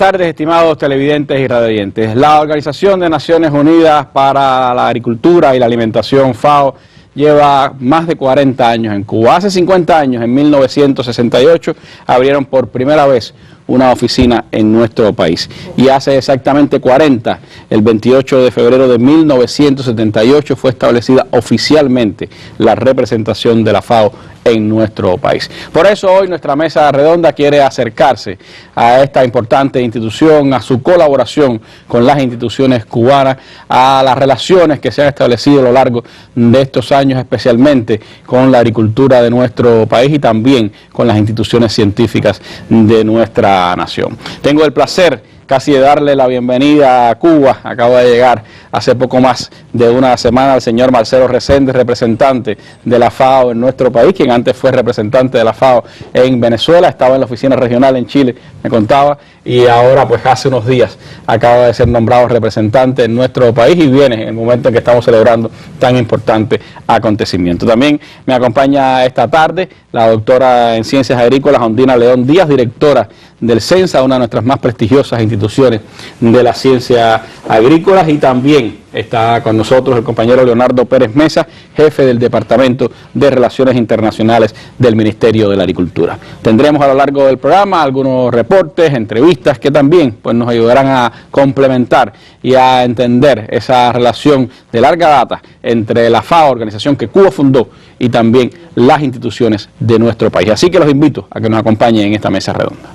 tardes, estimados televidentes y radioyentes. La Organización de Naciones Unidas para la Agricultura y la Alimentación, FAO, lleva más de 40 años en Cuba. Hace 50 años, en 1968, abrieron por primera vez una oficina en nuestro país. Y hace exactamente 40, el 28 de febrero de 1978, fue establecida oficialmente la representación de la FAO en nuestro país. Por eso hoy nuestra mesa redonda quiere acercarse a esta importante institución, a su colaboración con las instituciones cubanas, a las relaciones que se han establecido a lo largo de estos años, especialmente con la agricultura de nuestro país y también con las instituciones científicas de nuestra nación. Tengo el placer casi de darle la bienvenida a Cuba. Acaba de llegar hace poco más de una semana el señor Marcelo Reséndez, representante de la FAO en nuestro país, quien antes fue representante de la FAO en Venezuela, estaba en la oficina regional en Chile, me contaba, y ahora pues hace unos días acaba de ser nombrado representante en nuestro país y viene en el momento en que estamos celebrando tan importante acontecimiento. También me acompaña esta tarde la doctora en Ciencias Agrícolas, Ondina León Díaz, directora del CENSA, una de nuestras más prestigiosas instituciones de las ciencias agrícolas, y también está con nosotros el compañero Leonardo Pérez Mesa, jefe del Departamento de Relaciones Internacionales del Ministerio de la Agricultura. Tendremos a lo largo del programa algunos reportes, entrevistas que también pues, nos ayudarán a complementar y a entender esa relación de larga data entre la FAO, organización que Cuba fundó, y también las instituciones de nuestro país. Así que los invito a que nos acompañen en esta mesa redonda.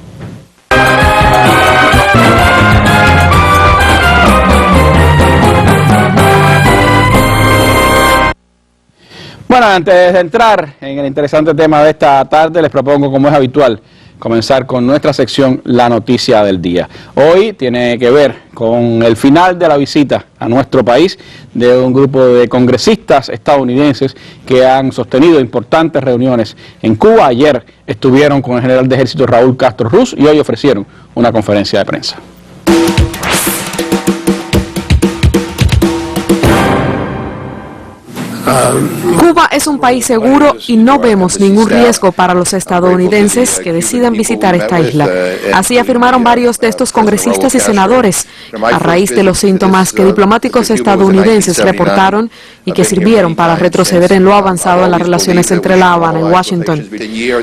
Bueno, antes de entrar en el interesante tema de esta tarde, les propongo, como es habitual, comenzar con nuestra sección La Noticia del Día. Hoy tiene que ver con el final de la visita a nuestro país de un grupo de congresistas estadounidenses que han sostenido importantes reuniones en Cuba. Ayer estuvieron con el general de ejército Raúl Castro Ruz y hoy ofrecieron una conferencia de prensa. Cuba es un país seguro y no vemos ningún riesgo para los estadounidenses que decidan visitar esta isla. Así afirmaron varios de estos congresistas y senadores a raíz de los síntomas que diplomáticos estadounidenses reportaron y que sirvieron para retroceder en lo avanzado en las relaciones entre La Habana y Washington.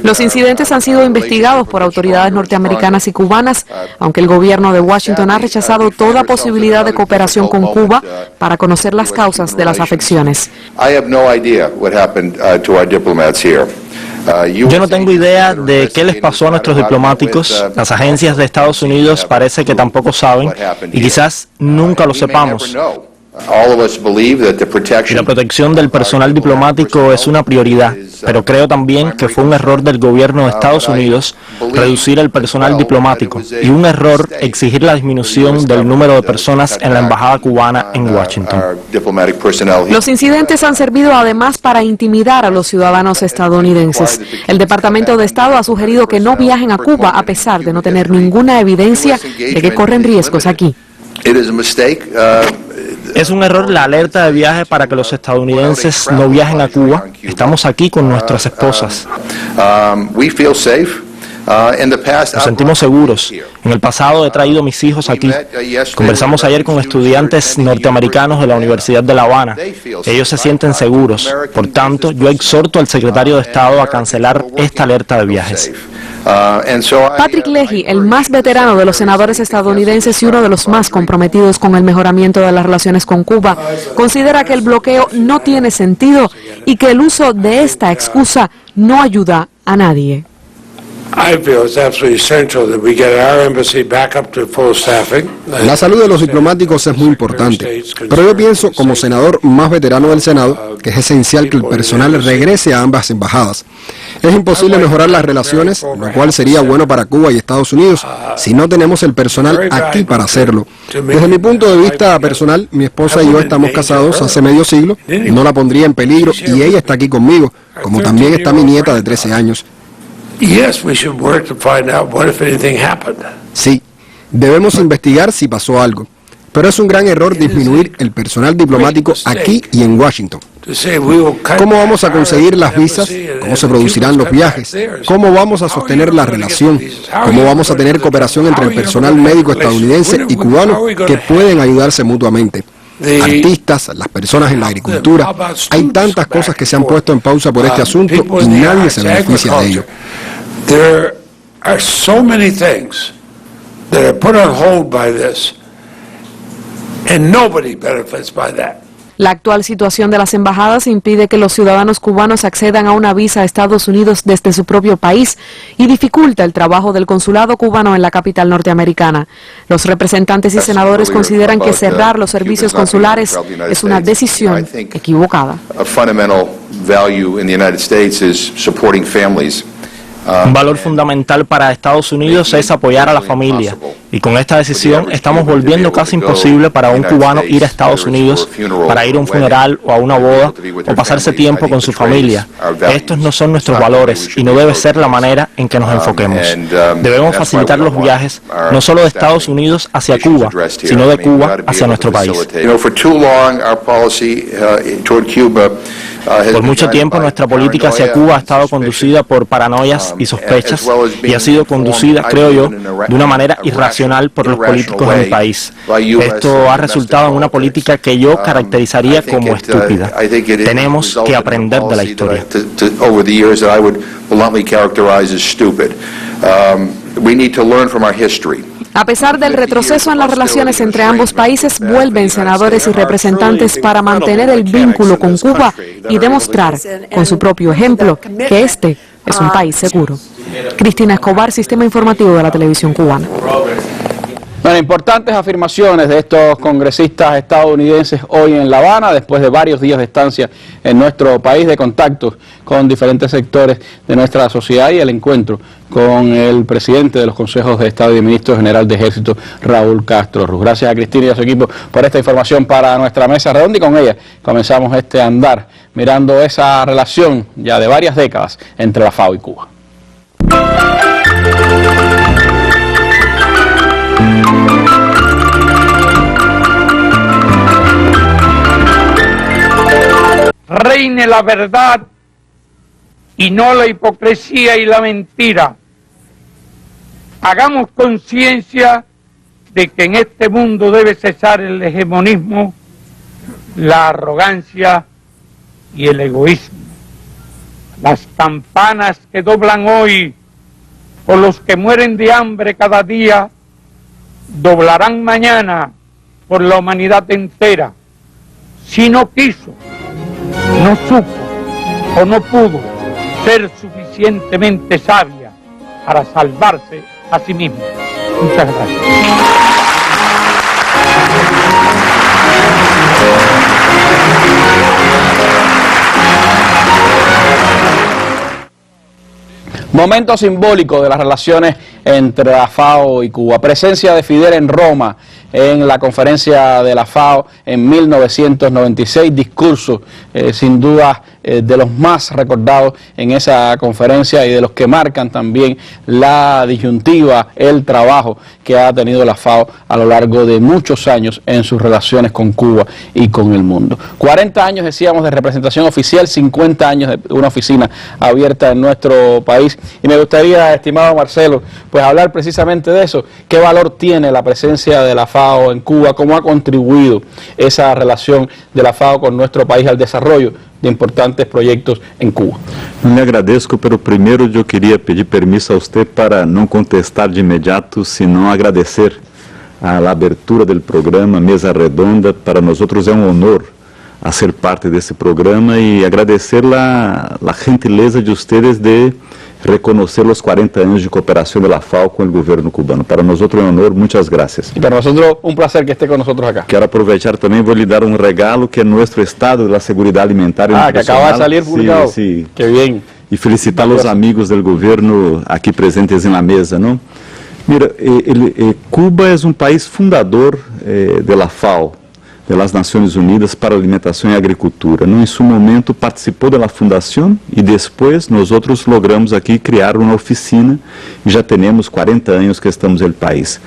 Los incidentes han sido investigados por autoridades norteamericanas y cubanas, aunque el gobierno de Washington ha rechazado toda posibilidad de cooperación con Cuba para conocer las causas de las afecciones. Yo no tengo idea de qué les pasó a nuestros diplomáticos. Las agencias de Estados Unidos parece que tampoco saben y quizás nunca lo sepamos. Y la protección del personal diplomático es una prioridad, pero creo también que fue un error del gobierno de Estados Unidos reducir el personal diplomático y un error exigir la disminución del número de personas en la embajada cubana en Washington. Los incidentes han servido además para intimidar a los ciudadanos estadounidenses. El Departamento de Estado ha sugerido que no viajen a Cuba a pesar de no tener ninguna evidencia de que corren riesgos aquí. Es un error la alerta de viaje para que los estadounidenses no viajen a Cuba. Estamos aquí con nuestras esposas. Nos sentimos seguros. En el pasado he traído mis hijos aquí. Conversamos ayer con estudiantes norteamericanos de la Universidad de La Habana. Ellos se sienten seguros. Por tanto, yo exhorto al secretario de Estado a cancelar esta alerta de viajes. Patrick Leahy, el más veterano de los senadores estadounidenses y uno de los más comprometidos con el mejoramiento de las relaciones con Cuba, considera que el bloqueo no tiene sentido y que el uso de esta excusa no ayuda a nadie. La salud de los diplomáticos es muy importante, pero yo pienso, como senador más veterano del Senado, que es esencial que el personal regrese a ambas embajadas. Es imposible mejorar las relaciones, lo cual sería bueno para Cuba y Estados Unidos, si no tenemos el personal aquí para hacerlo. Desde mi punto de vista personal, mi esposa y yo estamos casados hace medio siglo, no la pondría en peligro y ella está aquí conmigo, como también está mi nieta de 13 años. Sí, debemos investigar si pasó algo, pero es un gran error disminuir el personal diplomático aquí y en Washington. ¿Cómo vamos a conseguir las visas? ¿Cómo se producirán los viajes? ¿Cómo vamos a sostener la relación? ¿Cómo vamos a tener cooperación entre el personal médico estadounidense y cubano que pueden ayudarse mutuamente? Artistas, las personas en la agricultura. Hay tantas cosas que se han puesto en pausa por este asunto y nadie se beneficia de ello. There are so many things that are put on hold by this, and nobody benefits by that. La actual situación de las embajadas impide que los ciudadanos cubanos accedan a una visa a Estados Unidos desde su propio país y dificulta el trabajo del consulado cubano en la capital norteamericana. Los representantes y senadores consideran que cerrar los servicios consulares es una decisión equivocada. Un valor fundamental para Estados Unidos es apoyar a la familia, y con esta decisión estamos volviendo casi imposible para un cubano ir a Estados Unidos para ir a un funeral o a una boda o pasarse tiempo con su familia. Estos no son nuestros valores y no debe ser la manera en que nos enfoquemos. Debemos facilitar los viajes no solo de Estados Unidos hacia Cuba, sino de Cuba hacia nuestro país. Por mucho tiempo nuestra política hacia Cuba ha estado conducida por paranoias y sospechas y ha sido conducida, creo yo, de una manera irracional por los políticos en el país. Esto ha resultado en una política que yo caracterizaría como estúpida. Tenemos que aprender de la historia. A pesar del retroceso en las relaciones entre ambos países, vuelven senadores y representantes para mantener el vínculo con Cuba y demostrar, con su propio ejemplo, que este es un país seguro. Cristina Escobar, Sistema Informativo de la Televisión Cubana. Bueno, importantes afirmaciones de estos congresistas estadounidenses hoy en La Habana, después de varios días de estancia en nuestro país, de contactos con diferentes sectores de nuestra sociedad y el encuentro con el presidente de los consejos de Estado y ministro general de Ejército, Raúl Castro Ruz. Gracias a Cristina y a su equipo por esta información para nuestra mesa redonda, y con ella comenzamos este andar mirando esa relación ya de varias décadas entre la FAO y Cuba. Reine la verdad y no la hipocresía y la mentira. Hagamos conciencia de que en este mundo debe cesar el hegemonismo, la arrogancia y el egoísmo. Las campanas que doblan hoy por los que mueren de hambre cada día, doblarán mañana por la humanidad entera. Si no quiso, no supo o no pudo ser suficientemente sabia para salvarse a sí misma. Muchas gracias. Momento simbólico de las relaciones entre la FAO y Cuba. Presencia de Fidel en Roma en la conferencia de la FAO en 1996. Discurso sin duda de los más recordados en esa conferencia y de los que marcan también la disyuntiva, el trabajo que ha tenido la FAO a lo largo de muchos años en sus relaciones con Cuba y con el mundo. 40 años, decíamos, de representación oficial, 50 años de una oficina abierta en nuestro país. Y me gustaría, estimado Marcelo, pues hablar precisamente de eso. ¿Qué valor tiene la presencia de la FAO en Cuba? ¿Cómo ha contribuido esa relación de la FAO con nuestro país al desarrollo de importantes proyectos en Cuba? Le agradezco, pero primero yo quería pedir permiso a usted para no contestar de inmediato, sino agradecer a la abertura del programa Mesa Redonda. Para nosotros es un honor hacer parte de ese programa y agradecer la gentileza de ustedes de reconocer los 40 años de cooperación de la FAO con el gobierno cubano. Para nosotros es un honor, muchas gracias. Y para nosotros un placer que esté con nosotros acá. Quiero aprovechar también, voy a dar un regalo que es nuestro estado de la seguridad alimentaria. Que acaba de salir publicado. Sí. Qué bien. Y felicitar a los amigos del gobierno aquí presentes en la mesa, ¿no? Mira, Cuba es un país fundador de la FAO. de las Naciones Unidas para Alimentación y Agricultura. ¿No? En su momento participó de la fundación y después nosotros logramos aquí crear una oficina y ya tenemos 40 años que estamos en el país.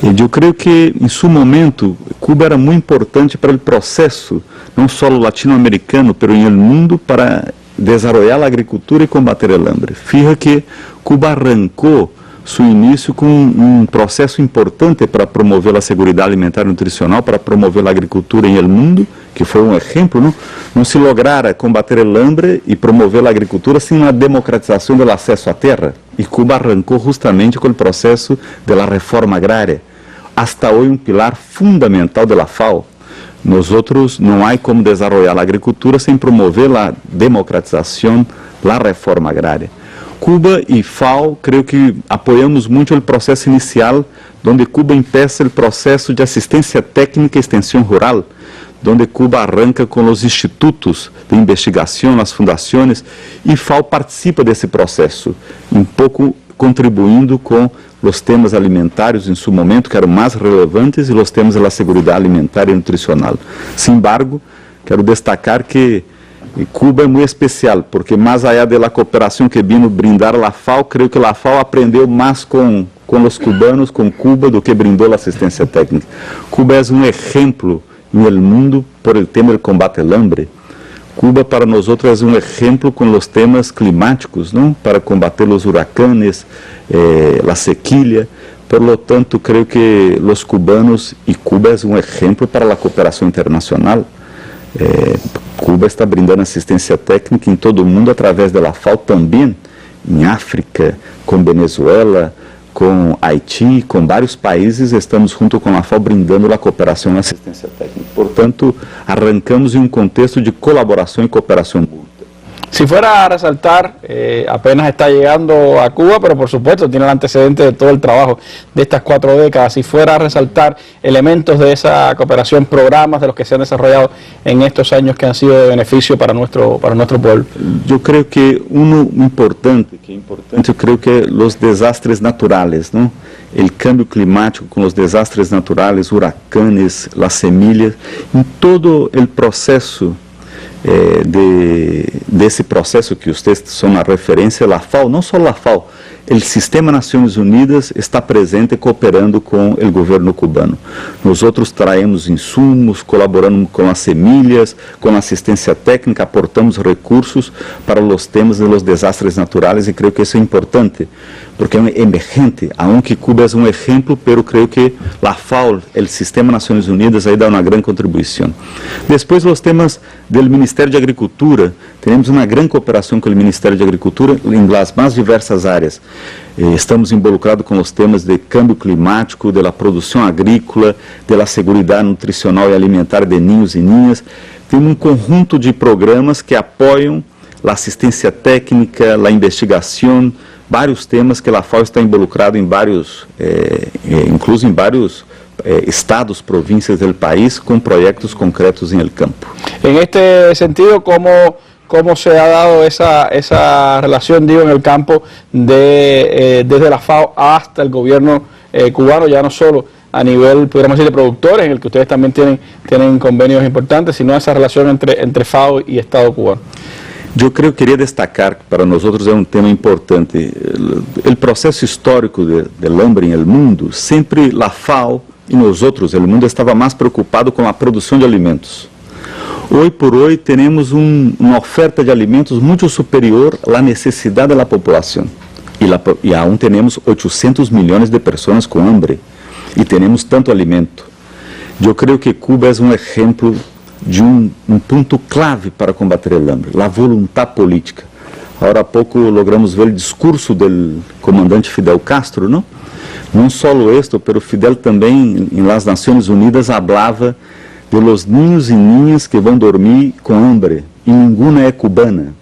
Y yo creo que en su momento Cuba era muy importante para el proceso, no solo latinoamericano, pero en el mundo para desarrollar la agricultura y combater el hambre. Fija que Cuba arrancó su inicio com processo importante para promover a segurança alimentar e nutricional, para promover a agricultura em el mundo, que foi exemplo, não? Não se lograra combater o hambre e promover a agricultura sem a democratização do acesso à terra. E Cuba arrancou justamente com o processo da reforma agrária. Hasta hoje pilar fundamental da FAO. Nosotros não há como desenvolver a agricultura sem promover a democratização, a reforma agrária. Cuba e FAO, creio que apoiamos muito o processo inicial, onde Cuba empieza o processo de assistência técnica e extensão rural, onde Cuba arranca com os institutos de investigação, as fundações, e FAO participa desse processo, um pouco contribuindo com os temas alimentares em seu momento, que eram mais relevantes, e os temas da segurança alimentar e nutricional. Sin embargo, quero destacar que Cuba é muito especial, porque mais allá da cooperação que vino brindar a FAO, creio que a FAO aprendeu mais com os cubanos, com Cuba, do que brindou a assistência técnica. Cuba é exemplo no mundo por el tema do combate ao hambre. Cuba para nós é exemplo com os temas climáticos, não? Para combater os huracanes, a sequía. Por lo tanto, creio que os cubanos e Cuba é exemplo para a cooperação internacional. Cuba está brindando assistência técnica em todo o mundo através da FAO, também em África, com Venezuela, com Haiti, com vários países, estamos junto com a FAO brindando a cooperação e assistência técnica. Portanto, arrancamos em contexto de colaboração e cooperação mútua. Si fuera a resaltar, apenas está llegando a Cuba, pero por supuesto tiene el antecedente de todo el trabajo de estas 4 décadas. Si fuera a resaltar elementos de esa cooperación, programas de los que se han desarrollado en estos años que han sido de beneficio para nuestro pueblo. Yo creo que uno importante, yo creo que los desastres naturales, ¿no? El cambio climático con los desastres naturales, huracanes, las semillas, en todo el proceso desse processo que vocês são a referência, a FAO, não só a FAO, o Sistema Nações Unidas está presente cooperando com o governo cubano. Nós traemos insumos, colaboramos com as semilhas, com assistência técnica, aportamos recursos para os temas dos desastres naturais e creio que isso é importante, porque é emergente, aunque Cuba é exemplo, pero creio que a FAO, o Sistema Nações Unidas, aí dá uma grande contribuição. Depois, os temas do Ministério de Agricultura, temos uma grande cooperação com o Ministério de Agricultura em as mais diversas áreas. Estamos involucrados com os temas de câmbio climático, da produção agrícola, da segurança nutricional e alimentar de ninhos e ninhas. Temos um conjunto de programas que apoiam a assistência técnica, a investigação, vários temas que a FAO está involucrado em vários, incluso em vários estados, províncias do país, com projetos concretos em el campo. En este sentido, ¿cómo se ha dado esa relación, digo, en el campo desde la FAO hasta el gobierno cubano, ya no solo a nivel, podríamos decir, de productores, en el que ustedes también tienen convenios importantes, sino esa relación entre FAO y Estado cubano? Eu queria destacar, para nós é um tema importante, o processo histórico do hambre no mundo, sempre a FAO e nós o mundo estava mais preocupado com a produção de alimentos. Hoje por hoje, temos uma oferta de alimentos muito superior à necessidade da população. E aún temos 800 milhões de pessoas com hambre. E temos tanto alimento. Eu creio que Cuba é um exemplo de um ponto clave para combater o hambre, a vontade política. Agora há pouco logramos ver o discurso do comandante Fidel Castro, não? Não só isto, mas Fidel também, em las Nações Unidas, falava de los niños e niñas que vão dormir com hambre, e nenhuma é cubana.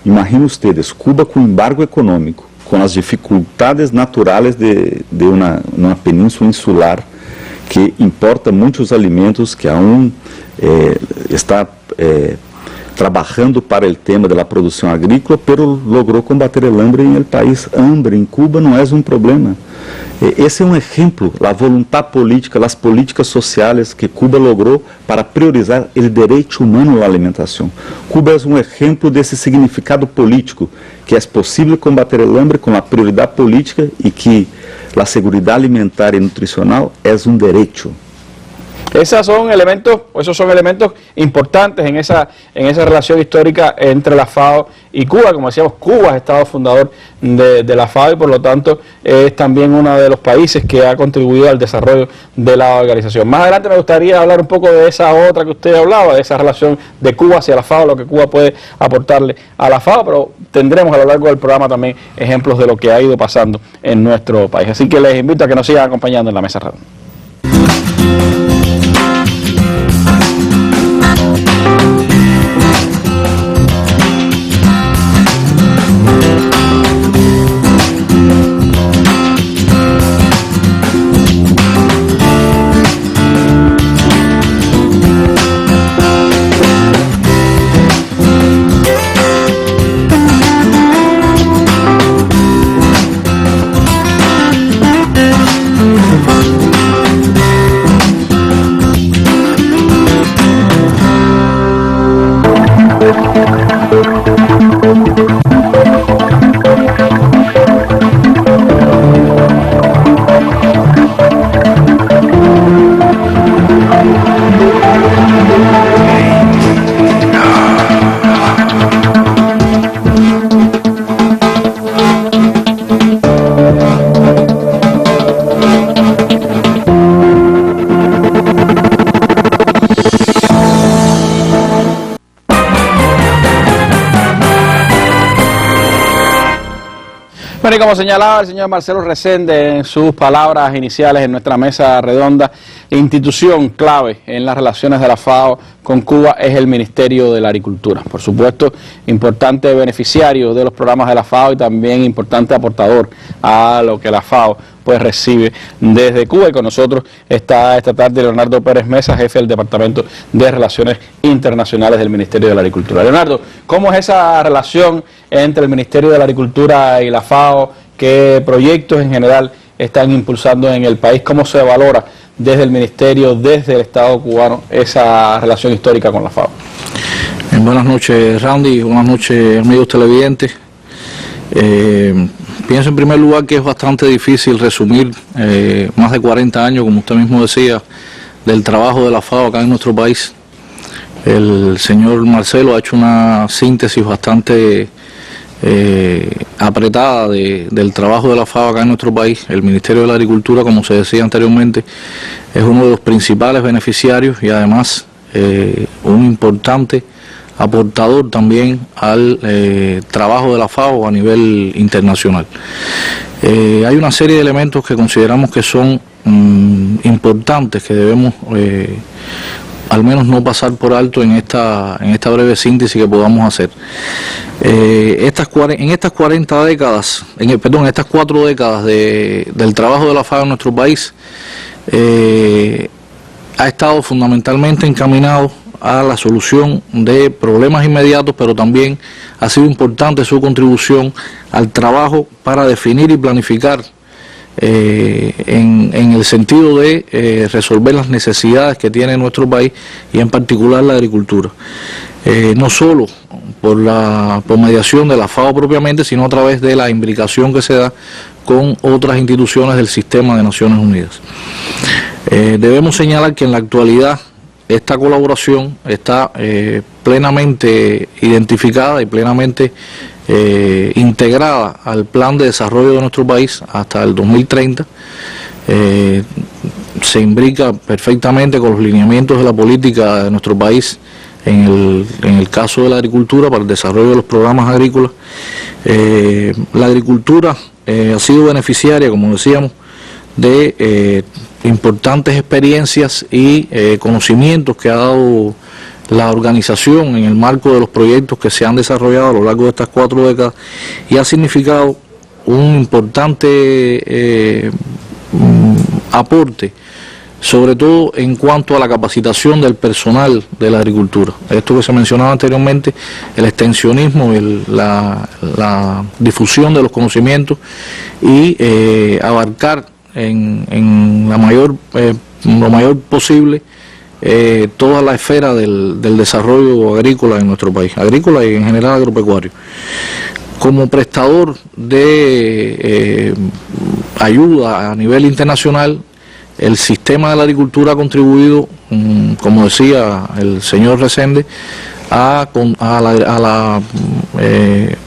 Imaginem ustedes, Cuba com embargo econômico, com as dificuldades naturais de uma península insular, que importa muitos alimentos, que aún está trabalhando para o tema da produção agrícola, pero logrou combater o hambre em el país. Hambre em Cuba não é um problema. Esse é um exemplo, a vontade política, as políticas sociais que Cuba logrou para priorizar o direito humano à alimentação. Cuba é um exemplo desse significado político, que é possível combater o hambre com a prioridade política e que a segurança alimentar e nutricional é um direito. Esos son elementos importantes en esa relación histórica entre la FAO y Cuba. Como decíamos, Cuba es estado fundador de la FAO y por lo tanto es también uno de los países que ha contribuido al desarrollo de la organización. Más adelante me gustaría hablar un poco de esa otra que usted hablaba, de esa relación de Cuba hacia la FAO, lo que Cuba puede aportarle a la FAO, pero tendremos a lo largo del programa también ejemplos de lo que ha ido pasando en nuestro país. Así que les invito a que nos sigan acompañando en la mesa redonda. Bueno, y como señalaba el señor Marcelo Resende en sus palabras iniciales en nuestra mesa redonda, institución clave en las relaciones de la FAO con Cuba es el Ministerio de la Agricultura. Por supuesto, importante beneficiario de los programas de la FAO y también importante aportador a lo que la FAO pues recibe desde Cuba. Y con nosotros está esta tarde Leonardo Pérez Mesa, jefe del Departamento de Relaciones Internacionales del Ministerio de la Agricultura. Leonardo, ¿cómo es esa relación entre el Ministerio de la Agricultura y la FAO? ¿Qué proyectos en general están impulsando en el país? ¿Cómo se valora desde el Ministerio, desde el Estado cubano, esa relación histórica con la FAO? Buenas noches, Randy, buenas noches, amigos televidentes. Pienso en primer lugar que es bastante difícil resumir más de 40 años, como usted mismo decía, del trabajo de la FAO acá en nuestro país. El señor Marcelo ha hecho una síntesis bastante apretada del trabajo de la FAO acá en nuestro país. El Ministerio de la Agricultura, como se decía anteriormente, es uno de los principales beneficiarios y además un importante aportador también al trabajo de la FAO a nivel internacional. Hay una serie de elementos que consideramos que son importantes, que debemos al menos no pasar por alto en esta breve síntesis que podamos hacer. En estas 4 décadas del trabajo de la FAO en nuestro país, ha estado fundamentalmente encaminado a la solución de problemas inmediatos, pero también ha sido importante su contribución al trabajo para definir y planificar en el sentido de resolver las necesidades que tiene nuestro país y en particular la agricultura. No solo por mediación de la FAO propiamente, sino a través de la imbricación que se da con otras instituciones del sistema de Naciones Unidas. Debemos señalar que en la actualidad esta colaboración está plenamente identificada y plenamente integrada al plan de desarrollo de nuestro país hasta el 2030. Se imbrica perfectamente con los lineamientos de la política de nuestro país en el caso de la agricultura para el desarrollo de los programas agrícolas. La agricultura ha sido beneficiaria, como decíamos, de importantes experiencias y conocimientos que ha dado la organización en el marco de los proyectos que se han desarrollado a lo largo de estas 4 décadas y ha significado un importante aporte, sobre todo en cuanto a la capacitación del personal de la agricultura. Esto que se mencionaba anteriormente, el extensionismo, la difusión de los conocimientos y abarcar en la lo mayor posible toda la esfera del desarrollo agrícola en nuestro país, agrícola y en general agropecuario. Como prestador de ayuda a nivel internacional, el sistema de la agricultura ha contribuido, como decía el señor Resende, a la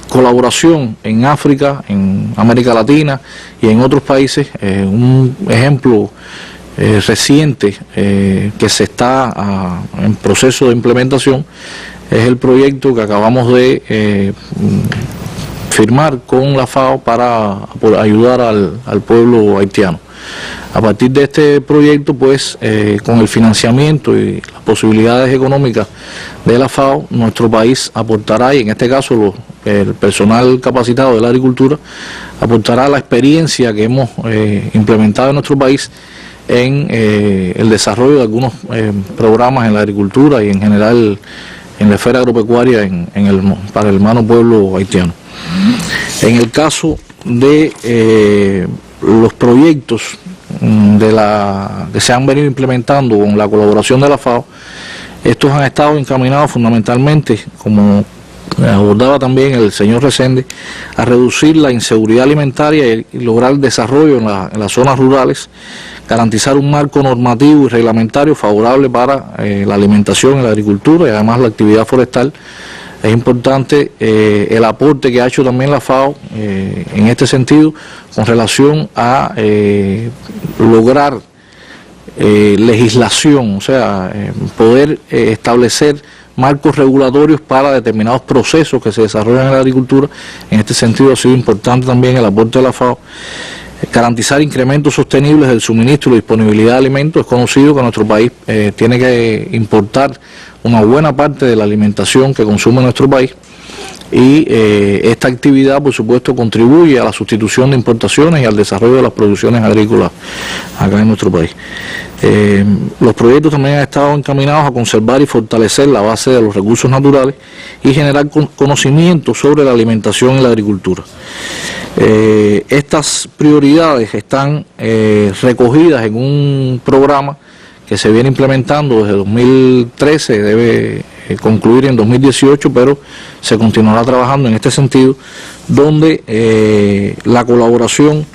colaboración en África, en América Latina y en otros países. Un ejemplo reciente que se está en proceso de implementación es el proyecto que acabamos de firmar con la FAO para ayudar al pueblo haitiano. A partir de este proyecto, pues, con el financiamiento y las posibilidades económicas de la FAO, nuestro país aportará, y en este caso el personal capacitado de la agricultura, aportará la experiencia que hemos implementado en nuestro país en el desarrollo de algunos programas en la agricultura y en general en la esfera agropecuaria para el hermano pueblo haitiano. En el caso de los proyectos que se han venido implementando con la colaboración de la FAO, estos han estado encaminados fundamentalmente, como abordaba también el señor Resende, a reducir la inseguridad alimentaria y lograr el desarrollo en las zonas rurales, garantizar un marco normativo y reglamentario favorable para la alimentación y la agricultura y además la actividad forestal. Es importante el aporte que ha hecho también la FAO en este sentido con relación a lograr legislación, o sea, poder establecer marcos regulatorios para determinados procesos que se desarrollan en la agricultura. En este sentido ha sido importante también el aporte de la FAO. Garantizar incrementos sostenibles del suministro y disponibilidad de alimentos. Es conocido que nuestro país tiene que importar una buena parte de la alimentación que consume nuestro país y esta actividad, por supuesto, contribuye a la sustitución de importaciones y al desarrollo de las producciones agrícolas acá en nuestro país. Los proyectos también han estado encaminados a conservar y fortalecer la base de los recursos naturales y generar conocimiento sobre la alimentación y la agricultura. Estas prioridades están recogidas en un programa que se viene implementando desde 2013, debe concluir en 2018, pero se continuará trabajando en este sentido, donde la colaboración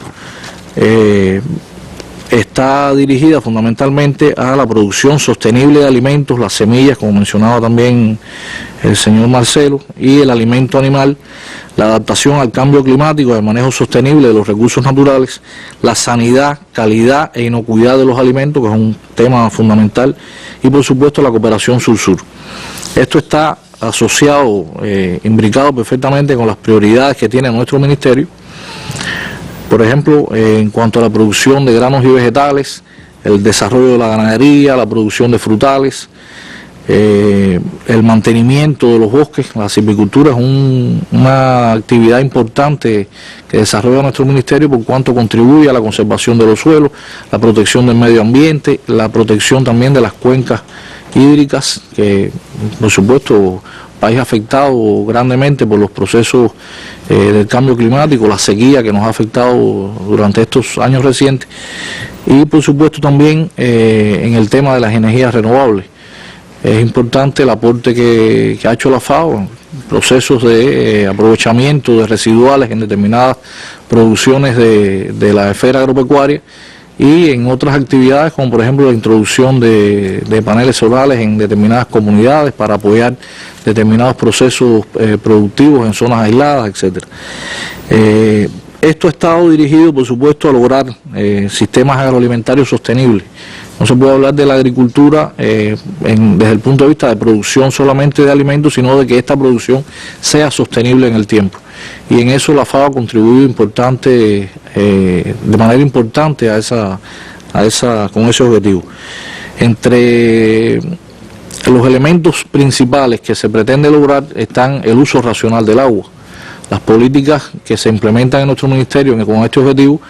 está dirigida fundamentalmente a la producción sostenible de alimentos, las semillas, como mencionaba también el señor Marcelo, y el alimento animal, la adaptación al cambio climático, el manejo sostenible de los recursos naturales, la sanidad, calidad e inocuidad de los alimentos, que es un tema fundamental, y por supuesto la cooperación sur-sur. Esto está asociado, imbricado perfectamente con las prioridades que tiene nuestro ministerio. Por ejemplo, en cuanto a la producción de granos y vegetales, el desarrollo de la ganadería, la producción de frutales, el mantenimiento de los bosques, la silvicultura es una actividad importante que desarrolla nuestro ministerio por cuanto contribuye a la conservación de los suelos, la protección del medio ambiente, la protección también de las cuencas hídricas, que por supuesto país afectado grandemente por los procesos del cambio climático, la sequía que nos ha afectado durante estos años recientes, y por supuesto también en el tema de las energías renovables. Es importante el aporte que ha hecho la FAO, procesos de aprovechamiento de residuales en determinadas producciones de la esfera agropecuaria y en otras actividades como por ejemplo la introducción de paneles solares en determinadas comunidades para apoyar determinados procesos productivos en zonas aisladas, etc. Esto ha estado dirigido por supuesto a lograr sistemas agroalimentarios sostenibles. No se puede hablar de la agricultura desde el punto de vista de producción solamente de alimentos, sino de que esta producción sea sostenible en el tiempo. Y en eso la FAO ha contribuido de manera importante con ese objetivo. Entre los elementos principales que se pretende lograr están el uso racional del agua. Las políticas que se implementan en nuestro ministerio con este objetivo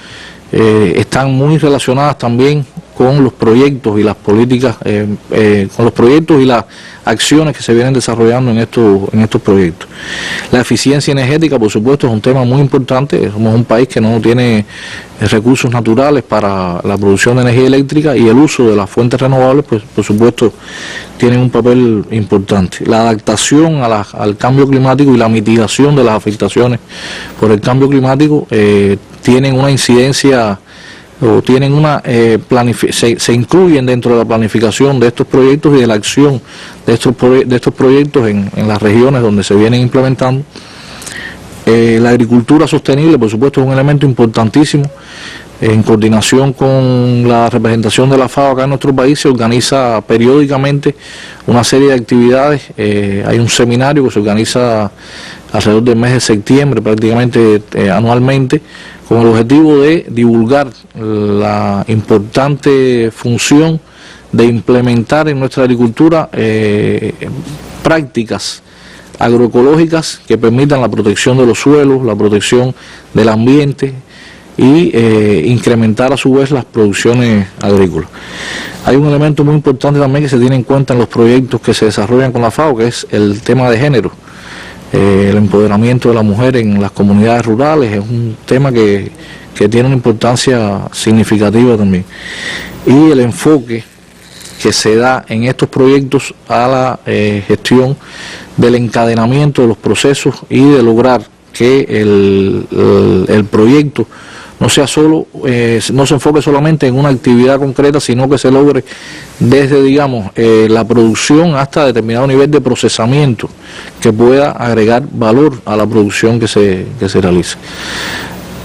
están muy relacionadas también con los proyectos y las políticas, con los proyectos y las acciones que se vienen desarrollando en estos proyectos. La eficiencia energética, por supuesto, es un tema muy importante. Somos un país que no tiene recursos naturales para la producción de energía eléctrica, y el uso de las fuentes renovables, pues por supuesto, tienen un papel importante. La adaptación al cambio climático y la mitigación de las afectaciones por el cambio climático tienen una incidencia, o tienen se incluyen dentro de la planificación de estos proyectos y de la acción de estos proyectos en las regiones donde se vienen implementando. La agricultura sostenible, por supuesto, es un elemento importantísimo. En coordinación con la representación de la FAO acá en nuestro país, se organiza periódicamente una serie de actividades. Hay un seminario que se organiza alrededor del mes de septiembre, prácticamente anualmente, con el objetivo de divulgar la importante función de implementar en nuestra agricultura prácticas agroecológicas que permitan la protección de los suelos, la protección del ambiente y incrementar a su vez las producciones agrícolas. Hay un elemento muy importante también que se tiene en cuenta en los proyectos que se desarrollan con la FAO, que es el tema de género. El empoderamiento de la mujer en las comunidades rurales es un tema que tiene una importancia significativa también. Y el enfoque que se da en estos proyectos a la gestión del encadenamiento de los procesos y de lograr que el proyecto no sea solo, no se enfoque solamente en una actividad concreta, sino que se logre desde, digamos, la producción hasta determinado nivel de procesamiento que pueda agregar valor a la producción que se realice.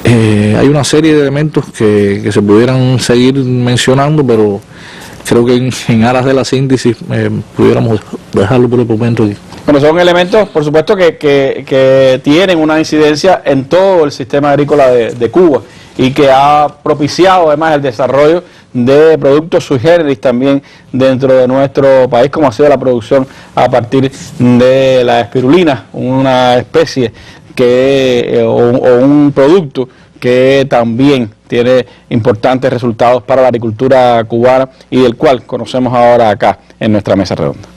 Hay una serie de elementos que se pudieran seguir mencionando, pero creo que en aras de la síntesis pudiéramos dejarlo por el momento aquí. Bueno, son elementos, por supuesto, que tienen una incidencia en todo el sistema agrícola de Cuba, y que ha propiciado además el desarrollo de productos sui generis también dentro de nuestro país, como ha sido la producción a partir de la espirulina, una especie o un producto que también tiene importantes resultados para la agricultura cubana y del cual conocemos ahora acá en nuestra mesa redonda.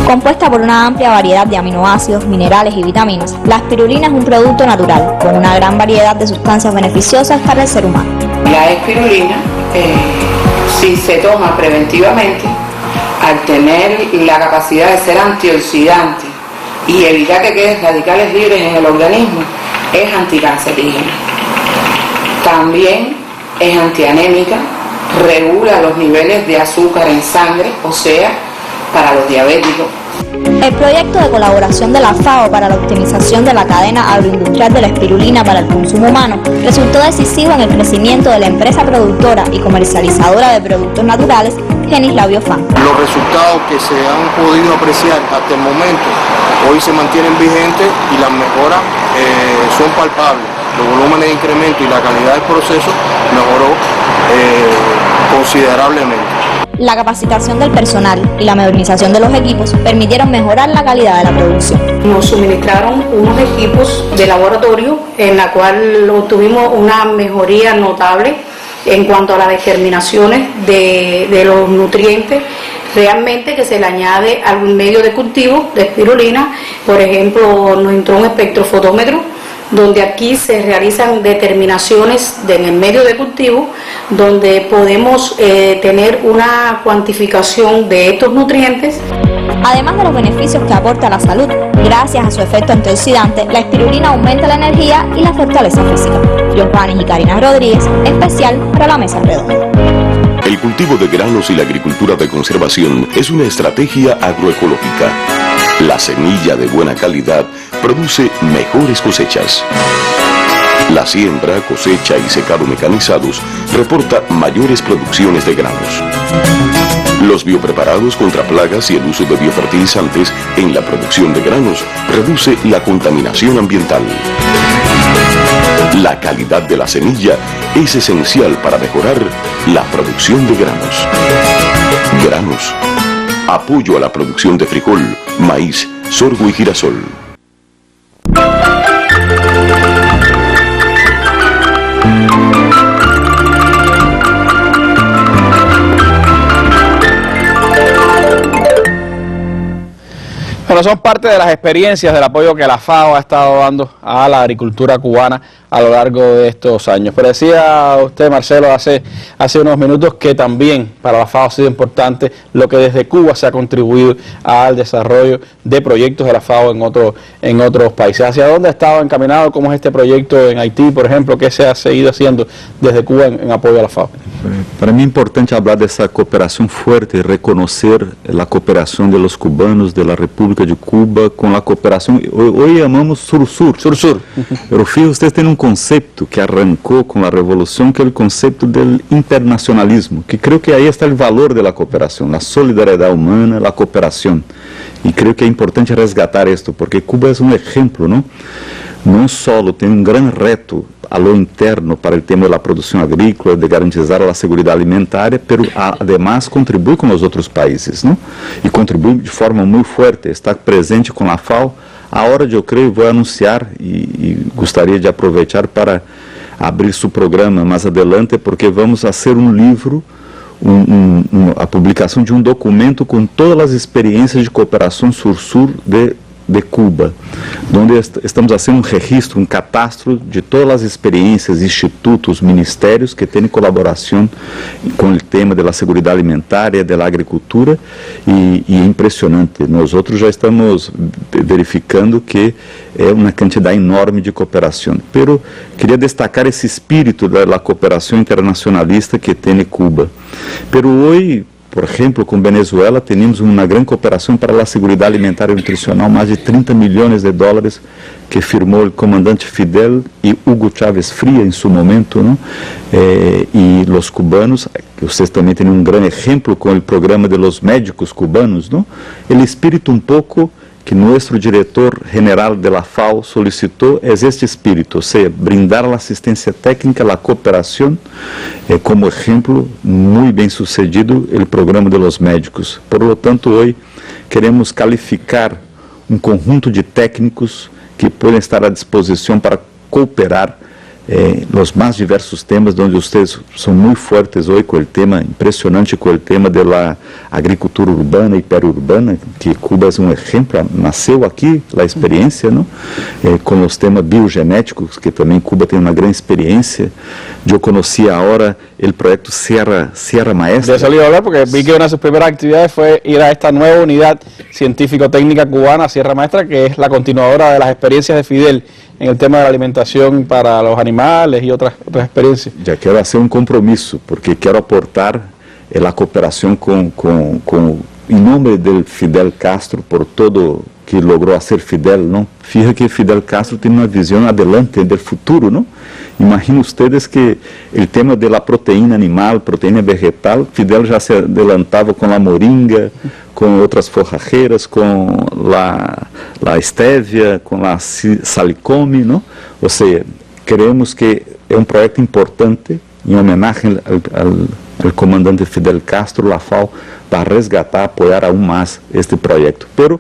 Compuesta por una amplia variedad de aminoácidos, minerales y vitaminas, la espirulina es un producto natural con una gran variedad de sustancias beneficiosas para el ser humano. La espirulina, si se toma preventivamente, al tener la capacidad de ser antioxidante y evitar que queden radicales libres en el organismo, es anticancerígena. También es antianémica, regula los niveles de azúcar en sangre, o sea, para los diabéticos. El proyecto de colaboración de la FAO para la optimización de la cadena agroindustrial de la espirulina para el consumo humano resultó decisivo en el crecimiento de la empresa productora y comercializadora de productos naturales, Genisla Biofan. Los resultados que se han podido apreciar hasta el momento hoy se mantienen vigentes y las mejoras son palpables. Los volúmenes de incremento y la calidad del proceso mejoró considerablemente. La capacitación del personal y la modernización de los equipos permitieron mejorar la calidad de la producción. Nos suministraron unos equipos de laboratorio en la cual obtuvimos una mejoría notable en cuanto a las determinaciones de los nutrientes realmente que se le añade al medio de cultivo de espirulina. Por ejemplo, nos entró un espectrofotómetro donde aquí se realizan determinaciones en el medio de cultivo, donde podemos tener una cuantificación de estos nutrientes. Además de los beneficios que aporta a la salud, gracias a su efecto antioxidante, la espirulina aumenta la energía y la fortaleza física. John Juanes y Karina Rodríguez, especial para la Mesa Redonda. El cultivo de granos y la agricultura de conservación es una estrategia agroecológica. La semilla de buena calidad produce mejores cosechas. La siembra, cosecha y secado mecanizados reporta mayores producciones de granos. Los biopreparados contra plagas y el uso de biofertilizantes en la producción de granos reduce la contaminación ambiental. La calidad de la semilla es esencial para mejorar la producción de granos. Granos. Apoyo a la producción de frijol, maíz, sorgo y girasol. Bueno, son parte de las experiencias del apoyo que la FAO ha estado dando a la agricultura cubana a lo largo de estos años. Pero decía usted, Marcelo, hace unos minutos que también para la FAO ha sido importante lo que desde Cuba se ha contribuido al desarrollo de proyectos de la FAO en otros países. ¿Hacia dónde ha estado encaminado? ¿Cómo es este proyecto en Haití, por ejemplo? ¿Qué se ha seguido haciendo desde Cuba en apoyo a la FAO? Para mí es importante hablar de esa cooperación fuerte y reconocer la cooperación de los cubanos de la República de Cuba con la cooperación, hoy llamamos Sur-Sur. Sur-Sur. Pero fíjense, ustedes tienen un concepto que arrancó con la revolución, que es el concepto del internacionalismo, que creo que ahí está el valor de la cooperación, la solidaridad humana, la cooperación. Y creo que es importante resgatar esto, porque Cuba es un ejemplo, ¿no? No solo tiene un gran reto a lo interno para el tema de la producción agrícola, de garantizar la seguridad alimentaria, pero además contribuye con los otros países, ¿no? Y contribuye de forma muy fuerte, está presente con la FAO. Ahora yo creo, voy a anunciar y gostaria de aprovechar para abrir su programa más adelante, porque vamos a hacer un libro, a publicação de um documento com todas as experiências de cooperação Sur-Sur de Cuba, onde estamos fazendo um registro, um catastro de todas as experiências, institutos, ministérios que têm colaboração com o tema da segurança alimentar e da agricultura, e é impressionante. Nós outros já estamos verificando que é uma quantidade enorme de cooperação. Pero queria destacar esse espírito da cooperação internacionalista que tem Cuba. Pero hoje, por exemplo, com Venezuela, temos uma grande cooperação para a segurança alimentar e nutricional, mais de 30 milhões de dólares que firmou o comandante Fidel e Hugo Chávez Fría em seu momento, não? E os cubanos, que vocês também têm um grande exemplo com o programa de los médicos cubanos, não? O espírito pouco que nosso diretor-general de la FAO solicitou é este espírito, ou seja, brindar a assistência técnica, a cooperação, como exemplo muito bem sucedido o programa de los médicos. Por lo tanto, hoje queremos qualificar um conjunto de técnicos que podem estar à disposição para cooperar nos mais diversos temas, onde vocês são muito fortes hoje com o tema impressionante, com o tema da agricultura urbana e periurbana, que Cuba é um exemplo, nasceu aqui a experiência, não? Com os temas biogenéticos, que também Cuba tem uma grande experiência. Eu conheci agora o projeto Sierra Maestra. De eso le iba a hablar, porque vi que una de sus primeras actividades fue ir a esta nueva unidad científico-técnica cubana, Sierra Maestra, que es la continuadora de las experiencias de Fidel en el tema de la alimentación para los animales y otras experiencias. Já quero fazer um compromisso, porque quero aportar a cooperação em nome de Fidel Castro, por todo que logrou fazer Fidel, não? Fíjate que Fidel Castro tem uma visão adelante do futuro, não? Imagina ustedes que o tema da proteína animal, proteína vegetal, Fidel já se adelantava com a moringa, com outras forrageras, com a estévia, com a salicome, não? Ou seja, queremos que é um projeto importante, em homenagem ao comandante Fidel Castro, a FAO, para resgatar, apoiar aún mais este projeto. Pero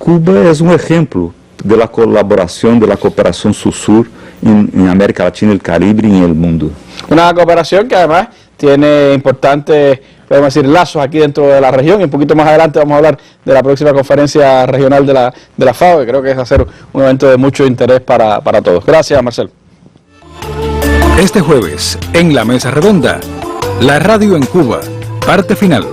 Cuba é um exemplo da colaboração, da cooperação Sur-Sur en América Latina, el Caribe y en el mundo. Una cooperación que además tiene importantes, podemos decir, lazos aquí dentro de la región, y un poquito más adelante vamos a hablar de la próxima conferencia regional de la FAO, que creo que es hacer un evento de mucho interés para todos. Gracias, Marcelo. Este jueves, en la Mesa Redonda, la radio en Cuba, parte final.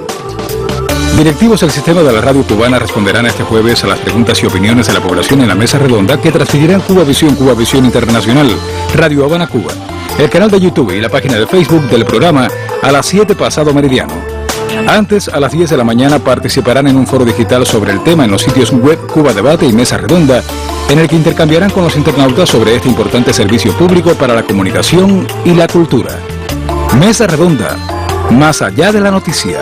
Directivos del sistema de la radio cubana responderán este jueves a las preguntas y opiniones de la población en la Mesa Redonda que transmitirán Cuba Visión Internacional, Radio Habana Cuba, el canal de YouTube y la página de Facebook del programa a las 7 pasado meridiano. Antes, a las 10 de la mañana, participarán en un foro digital sobre el tema en los sitios web Cuba Debate y Mesa Redonda, en el que intercambiarán con los internautas sobre este importante servicio público para la comunicación y la cultura. Mesa Redonda, más allá de la noticia.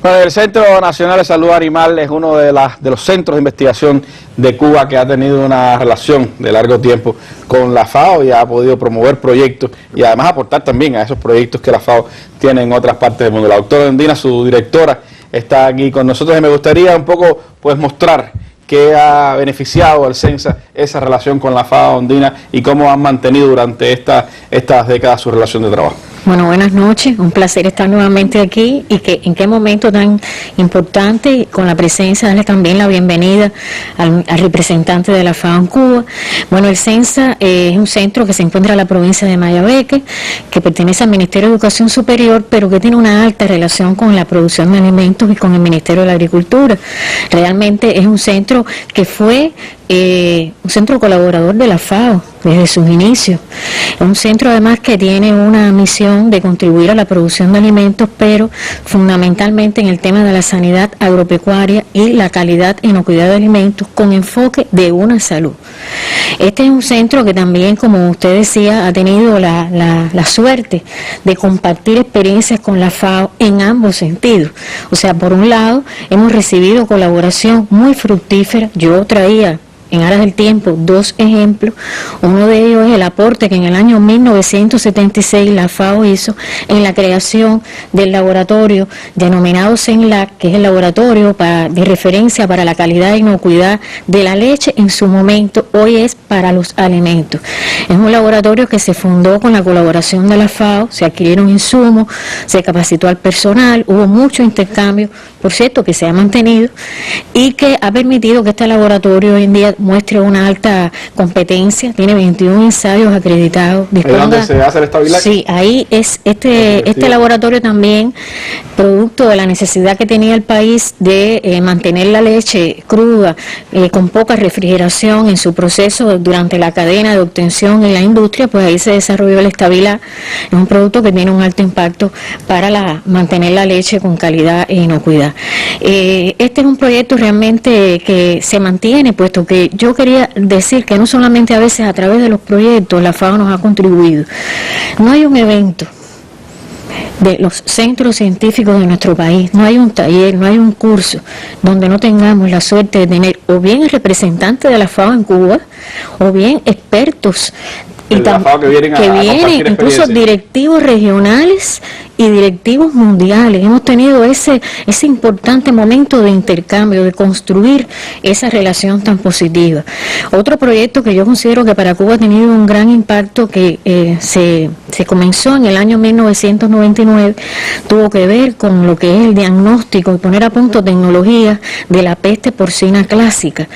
Bueno, el Centro Nacional de Salud Animal es uno de los centros de investigación de Cuba que ha tenido una relación de largo tiempo con la FAO y ha podido promover proyectos y además aportar también a esos proyectos que la FAO tiene en otras partes del mundo. La doctora Endina, su directora, está aquí con nosotros y me gustaría un poco pues mostrar que ha beneficiado al CENSA esa relación con la FAO andina y cómo han mantenido durante estas décadas su relación de trabajo. Bueno, buenas noches, un placer estar nuevamente aquí y que en qué momento tan importante, con la presencia, darle también la bienvenida al representante de la FAO en Cuba. Bueno, el CENSA es un centro que se encuentra en la provincia de Mayabeque, que pertenece al Ministerio de Educación Superior, pero que tiene una alta relación con la producción de alimentos y con el Ministerio de la Agricultura. Realmente es un centro que fue un centro colaborador de la FAO desde sus inicios. Es un centro además que tiene una misión de contribuir a la producción de alimentos, pero fundamentalmente en el tema de la sanidad agropecuaria y la calidad e inocuidad de alimentos con enfoque de una salud. Este es un centro que también, como usted decía, ha tenido la suerte de compartir experiencias con la FAO en ambos sentidos. O sea, por un lado, hemos recibido colaboración muy fructífera. Yo traía en aras del tiempo 2 ejemplos. Uno de ellos es el aporte que en el año 1976 la FAO hizo en la creación del laboratorio denominado CENLAC, que es el laboratorio de referencia para la calidad e inocuidad de la leche en su momento, hoy es para los alimentos. Es un laboratorio que se fundó con la colaboración de la FAO, se adquirieron insumos, se capacitó al personal, hubo mucho intercambio, por cierto, que se ha mantenido y que ha permitido que este laboratorio hoy en día muestre una alta competencia, tiene 21 ensayos acreditados. ¿Dónde se hace el Estabilac? Sí, ahí es este laboratorio también, producto de la necesidad que tenía el país de mantener la leche cruda, con poca refrigeración en su proceso durante la cadena de obtención en la industria, pues ahí se desarrolló el Estabilac. Es un producto que tiene un alto impacto para mantener la leche con calidad e inocuidad. Este es un proyecto realmente que se mantiene, puesto que yo quería decir que no solamente a veces a través de los proyectos la FAO nos ha contribuido. No hay un evento de los centros científicos de nuestro país, no hay un taller, no hay un curso donde no tengamos la suerte de tener o bien el representante de la FAO en Cuba o bien expertos y que vienen incluso directivos regionales y directivos mundiales. Hemos tenido ese importante momento de intercambio, de construir esa relación tan positiva. Otro proyecto que yo considero que para Cuba ha tenido un gran impacto, que se comenzó en el año 1999, tuvo que ver con lo que es el diagnóstico y poner a punto tecnologías de la peste porcina clásica.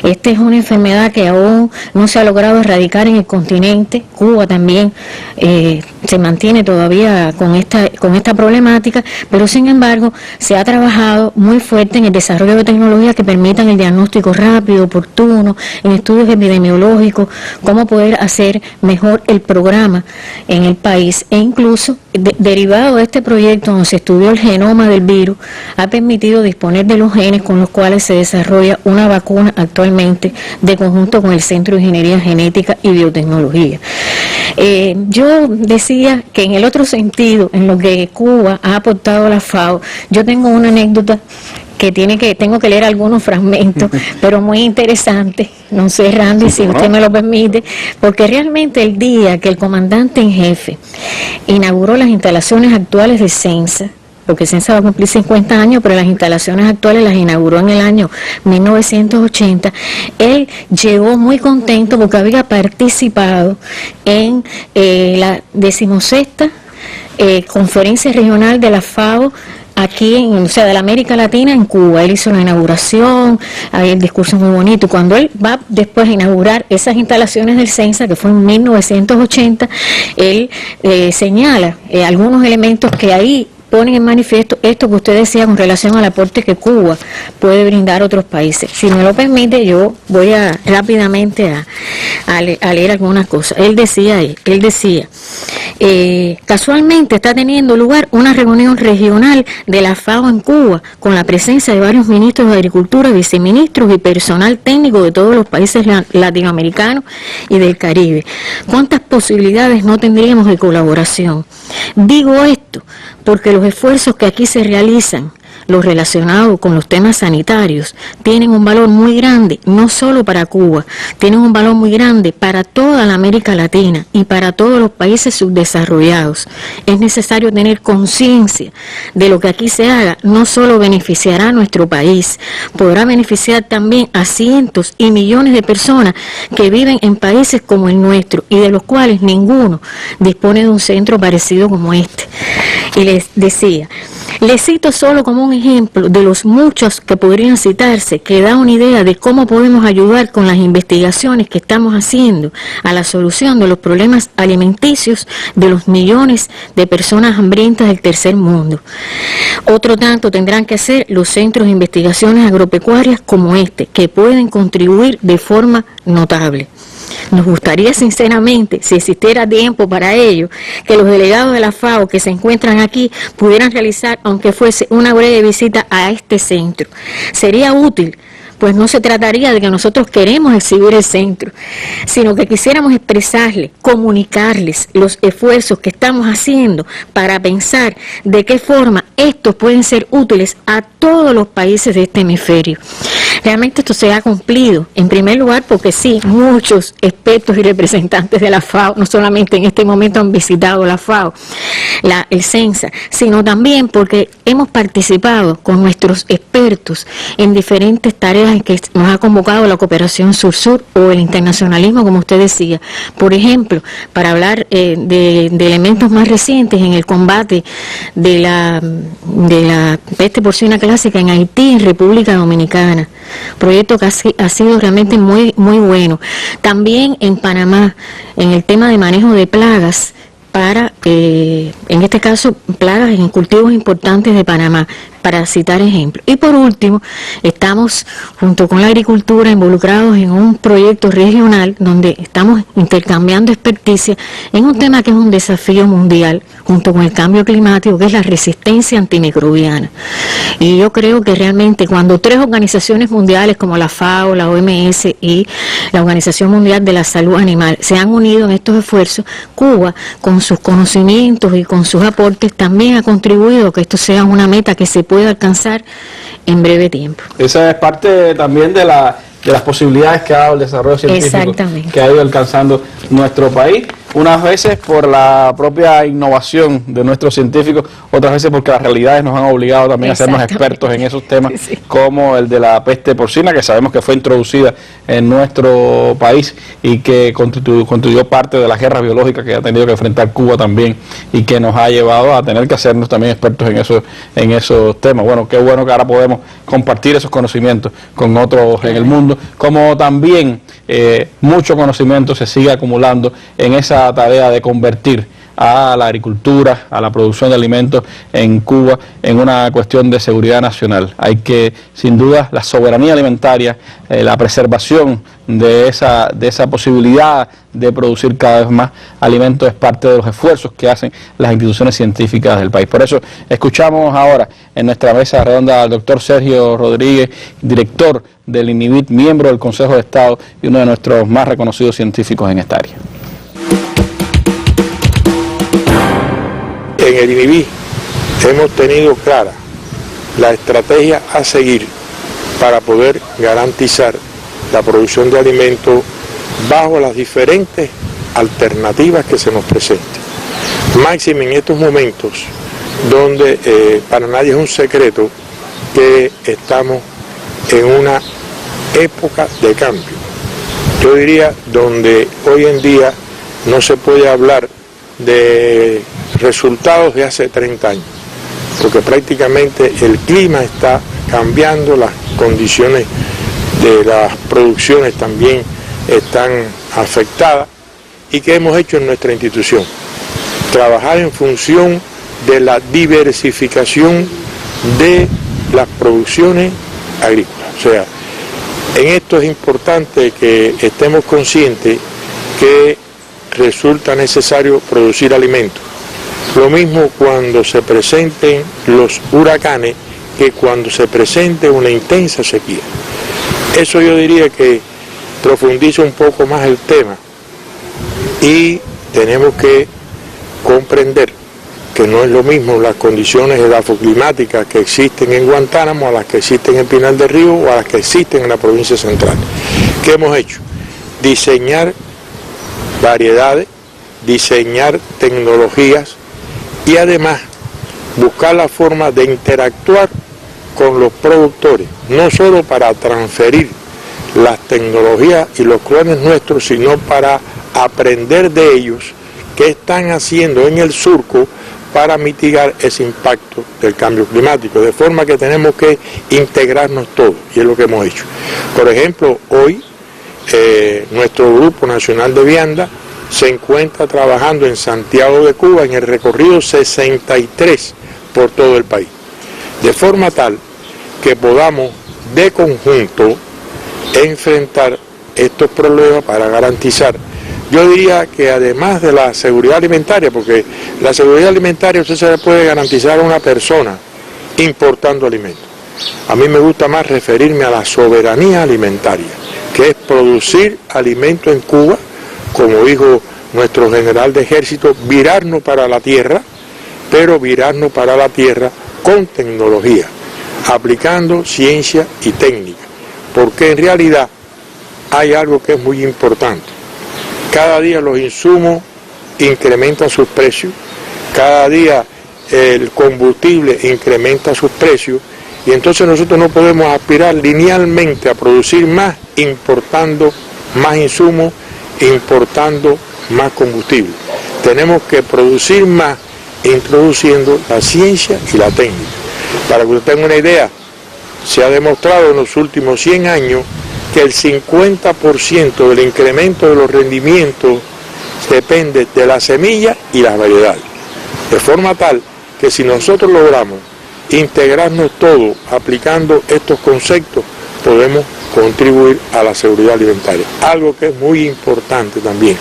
Esta es una enfermedad que aún no se ha logrado erradicar en el continente. Cuba también se mantiene todavía con esta problemática, pero sin embargo se ha trabajado muy fuerte en el desarrollo de tecnologías que permitan el diagnóstico rápido, oportuno, en estudios epidemiológicos, cómo poder hacer mejor el programa en el país, e incluso derivado de este proyecto donde se estudió el genoma del virus, ha permitido disponer de los genes con los cuales se desarrolla una vacuna actualmente de conjunto con el Centro de Ingeniería Genética y Biotecnología. Yo decía que en el otro sentido, en lo que Cuba ha aportado a la FAO, yo tengo una anécdota que tengo que leer algunos fragmentos, pero muy interesante, no sé, Randy, si usted me lo permite, porque realmente el día que el comandante en jefe inauguró las instalaciones actuales de CENSA, porque CENSA va a cumplir 50 años, pero las instalaciones actuales las inauguró en el año 1980, él llegó muy contento porque había participado en la 16ª conferencia regional de la FAO aquí, de la América Latina en Cuba. Él hizo la inauguración, el discurso muy bonito. Cuando él va después a inaugurar esas instalaciones del CENSA, que fue en 1980, él señala algunos elementos que ahí ponen en manifiesto esto que usted decía con relación al aporte que Cuba puede brindar a otros países. Si me lo permite, yo voy rápidamente a leer algunas cosas. Él decía, casualmente está teniendo lugar una reunión regional de la FAO en Cuba, con la presencia de varios ministros de Agricultura, viceministros y personal técnico de todos los países latinoamericanos y del Caribe. ¿Cuántas posibilidades no tendríamos de colaboración? Digo esto porque los esfuerzos que aquí se realizan lo relacionado con los temas sanitarios, tienen un valor muy grande, no solo para Cuba, tienen un valor muy grande para toda la América Latina y para todos los países subdesarrollados. Es necesario tener conciencia de lo que aquí se haga, no solo beneficiará a nuestro país, podrá beneficiar también a cientos y millones de personas que viven en países como el nuestro y de los cuales ninguno dispone de un centro parecido como este. Y les decía, les cito solo como un ejemplo de los muchos que podrían citarse, que da una idea de cómo podemos ayudar con las investigaciones que estamos haciendo a la solución de los problemas alimenticios de los millones de personas hambrientas del tercer mundo. Otro tanto tendrán que hacer los centros de investigaciones agropecuarias como este, que pueden contribuir de forma notable. Nos gustaría sinceramente, si existiera tiempo para ello, que los delegados de la FAO que se encuentran aquí pudieran realizar, aunque fuese una breve visita a este centro. Sería útil, pues no se trataría de que nosotros queremos exhibir el centro, sino que quisiéramos expresarles, comunicarles los esfuerzos que estamos haciendo para pensar de qué forma estos pueden ser útiles a todos los países de este hemisferio. Realmente esto se ha cumplido, en primer lugar porque sí, muchos expertos y representantes de la FAO, no solamente en este momento han visitado la FAO, el CENSA, sino también porque hemos participado con nuestros expertos en diferentes tareas en que nos ha convocado la cooperación sur-sur o el internacionalismo, como usted decía. Por ejemplo, para hablar de elementos más recientes en el combate de la peste porcina clásica en Haití, en República Dominicana. Proyecto que ha sido realmente muy bueno. También en Panamá, en el tema de manejo de plagas, para, en este caso, plagas en cultivos importantes de Panamá, para citar ejemplos. Y por último, estamos junto con la agricultura involucrados en un proyecto regional donde estamos intercambiando experticia en un tema que es un desafío mundial, junto con el cambio climático, que es la resistencia antimicrobiana. Y yo creo que realmente cuando 3 organizaciones mundiales como la FAO, la OMS y la Organización Mundial de la Salud Animal se han unido en estos esfuerzos, Cuba, con sus conocimientos y con sus aportes, también ha contribuido a que esto sea una meta que se puede alcanzar en breve tiempo. Esa es parte también de las posibilidades que ha dado el desarrollo científico que ha ido alcanzando nuestro país, unas veces por la propia innovación de nuestros científicos, otras veces porque las realidades nos han obligado también a hacernos expertos en esos temas, como el de la peste porcina, que sabemos que fue introducida en nuestro país y que contribuyó parte de las guerras biológicas que ha tenido que enfrentar Cuba también y que nos ha llevado a tener que hacernos también expertos en esos temas. Bueno, qué bueno que ahora podemos compartir esos conocimientos con otros en el mundo, como también mucho conocimiento se sigue acumulando en esa tarea de convertir a la agricultura, a la producción de alimentos en Cuba en una cuestión de seguridad nacional. Hay que, sin duda, la soberanía alimentaria, la preservación de esa posibilidad de producir cada vez más alimentos es parte de los esfuerzos que hacen las instituciones científicas del país. Por eso escuchamos ahora en nuestra mesa redonda al doctor Sergio Rodríguez, director del INIBIT, miembro del Consejo de Estado y uno de nuestros más reconocidos científicos en esta área. En el INIBIT hemos tenido clara la estrategia a seguir para poder garantizar la producción de alimentos bajo las diferentes alternativas que se nos presenten. Máxime en estos momentos donde para nadie es un secreto que estamos en una época de cambio. Yo diría donde hoy en día no se puede hablar de resultados de hace 30 años, porque prácticamente el clima está cambiando, las condiciones de las producciones también están afectadas. ¿Y qué hemos hecho en nuestra institución? Trabajar en función de la diversificación de las producciones agrícolas. O sea, en esto es importante que estemos conscientes que resulta necesario producir alimentos. Lo mismo cuando se presenten los huracanes que cuando se presente una intensa sequía. Eso yo diría que profundiza un poco más el tema y tenemos que comprender que no es lo mismo las condiciones edafoclimáticas que existen en Guantánamo a las que existen en Pinar del Río o a las que existen en la provincia central. ¿Qué hemos hecho? Diseñar variedades, diseñar tecnologías y además buscar la forma de interactuar con los productores, no solo para transferir las tecnologías y los clones nuestros, sino para aprender de ellos qué están haciendo en el surco para mitigar ese impacto del cambio climático, de forma que tenemos que integrarnos todos, y es lo que hemos hecho. Por ejemplo, hoy nuestro Grupo Nacional de Vianda se encuentra trabajando en Santiago de Cuba en el recorrido 63 por todo el país, de forma tal que podamos de conjunto enfrentar estos problemas para garantizar, yo diría que además de la seguridad alimentaria, porque la seguridad alimentaria usted se le puede garantizar a una persona importando alimentos. A mí me gusta más referirme a la soberanía alimentaria, que es producir alimentos en Cuba, como dijo nuestro general de ejército, virarnos para la tierra, pero virarnos para la tierra con tecnología, aplicando ciencia y técnica, porque en realidad hay algo que es muy importante. Cada día los insumos incrementan sus precios, cada día el combustible incrementa sus precios, y entonces nosotros no podemos aspirar linealmente a producir más importando más insumos, importando más combustible. Tenemos que producir más introduciendo la ciencia y la técnica. Para que usted tenga una idea, se ha demostrado en los últimos 100 años que el 50% del incremento de los rendimientos depende de la semilla y las variedades. De forma tal que si nosotros logramos integrarnos todos aplicando estos conceptos, podemos contribuir a la seguridad alimentaria. Algo que es muy importante también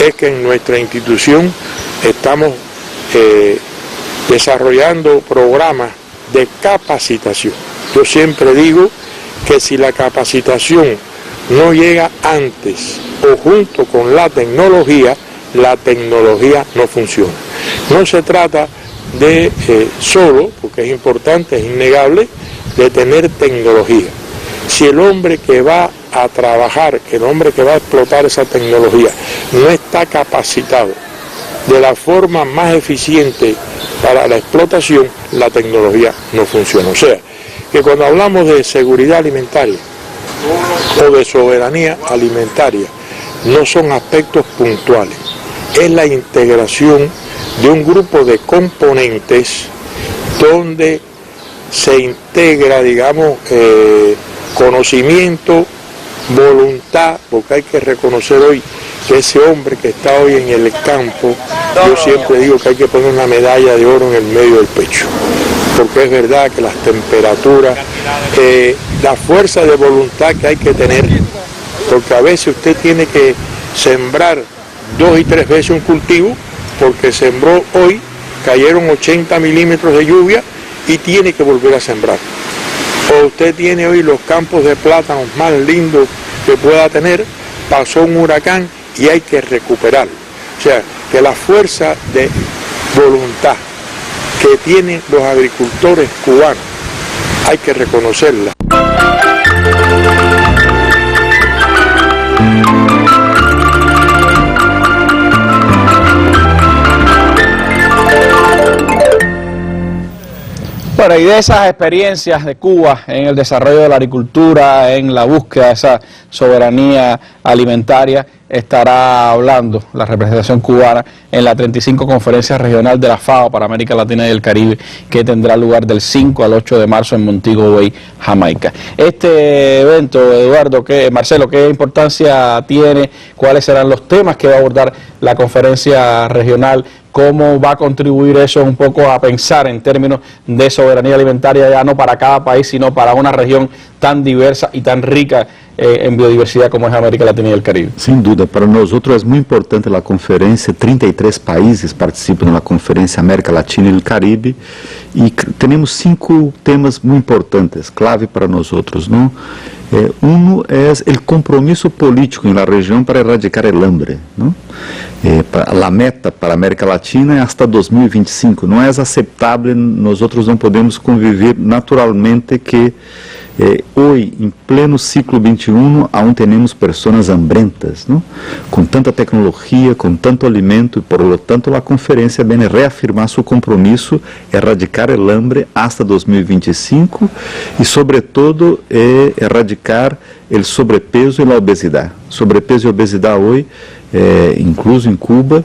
es que en nuestra institución estamos desarrollando programas de capacitación. Yo siempre digo que si la capacitación no llega antes o junto con la tecnología no funciona. No se trata de solo, porque es importante, es innegable, de tener tecnología. Si el hombre que va a trabajar, el hombre que va a explotar esa tecnología, no está capacitado de la forma más eficiente para la explotación, la tecnología no funciona. O sea, que cuando hablamos de seguridad alimentaria o de soberanía alimentaria, no son aspectos puntuales, es la integración de un grupo de componentes donde se integra, digamos, conocimiento, voluntad, porque hay que reconocer hoy que ese hombre que está hoy en el campo, yo siempre digo que hay que poner una medalla de oro en el medio del pecho, porque es verdad que las temperaturas, la fuerza de voluntad que hay que tener, porque a veces usted tiene que sembrar 2 y 3 veces un cultivo, porque sembró hoy, cayeron 80 milímetros de lluvia y tiene que volver a sembrar. O usted tiene hoy los campos de plátanos más lindos que pueda tener, pasó un huracán y hay que recuperarlo. O sea, que la fuerza de voluntad que tienen los agricultores cubanos hay que reconocerla. Bueno, y de esas experiencias de Cuba en el desarrollo de la agricultura, en la búsqueda de esa soberanía alimentaria, estará hablando la representación cubana en la 35 Conferencia Regional de la FAO para América Latina y el Caribe, que tendrá lugar del 5 al 8 de marzo en Montego Bay, Jamaica. Este evento, Eduardo, Marcelo, ¿qué importancia tiene? ¿Cuáles serán los temas que va a abordar la conferencia regional? ¿Cómo va a contribuir eso un poco a pensar en términos de soberanía alimentaria, ya no para cada país, sino para una región tan diversa y tan rica en biodiversidad como es América Latina y el Caribe? Sin duda, para nosotros es muy importante la conferencia. 33 países participan en la conferencia América Latina y el Caribe, y tenemos 5 temas muy importantes, clave para nosotros, ¿no? Uno es el compromiso político en la región para erradicar el hambre, ¿no? A meta para a América Latina é hasta 2025. Não é aceitável, nós outros não podemos conviver naturalmente que hoje, em pleno século XXI, aún temos pessoas hambrentas, não? Com tanta tecnologia, com tanto alimento, e por lo tanto a conferência vem reafirmar seu compromisso, erradicar o hambre hasta 2025 e, sobretudo, erradicar o sobrepeso e a obesidade. Sobrepeso e obesidade hoje, incluso em Cuba,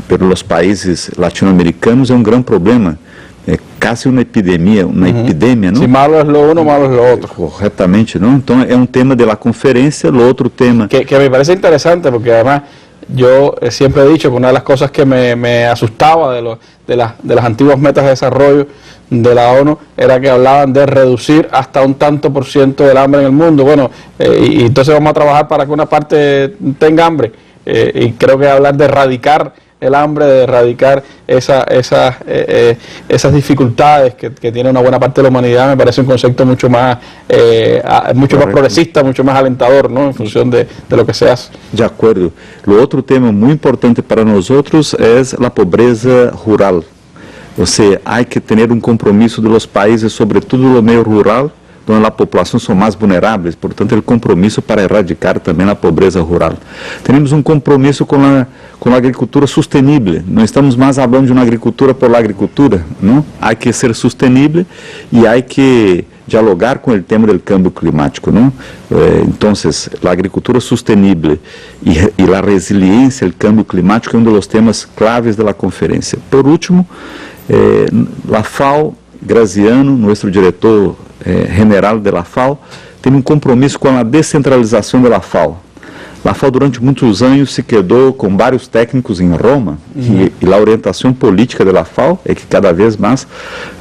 pelos países latino-americanos, é um grande problema. É quase uma epidemia, não? Se malo é lo uno, malo é lo outro. Corretamente, não? Então é um tema da conferência, o outro tema... Que me parece interesante, porque además yo siempre he dicho que una de las cosas que me asustaba de las antiguas metas de desarrollo de la ONU era que hablaban de reducir hasta un tanto por ciento del hambre en el mundo. Bueno, y entonces vamos a trabajar para que una parte tenga hambre, y creo que hablar de erradicar el hambre, de erradicar esas dificultades que tiene una buena parte de la humanidad, me parece un concepto mucho más progresista, mucho más alentador, ¿no? En función de lo que se hace. De acuerdo. O outro tema muito importante para nós outros é a pobreza rural. Ou seja, há que ter um compromisso dos países, sobretudo no meio rural, onde a população são mais vulneráveis, portanto, o compromisso para erradicar também a pobreza rural. Temos um compromisso com a agricultura sustentável. Não estamos mais falando de uma agricultura por la agricultura, não? Há que ser sustentável e há que dialogar com o tema do câmbio climático, não? Então, a agricultura sustentável e a resiliência ao câmbio climático é um dos temas claves da conferência. Por último, a FAO, Graziano, nosso diretor general da FAO, tem um compromisso com a descentralização da FAO. A FAO durante muitos anos se quedou com vários técnicos em Roma, e a orientação política da FAO é que cada vez mais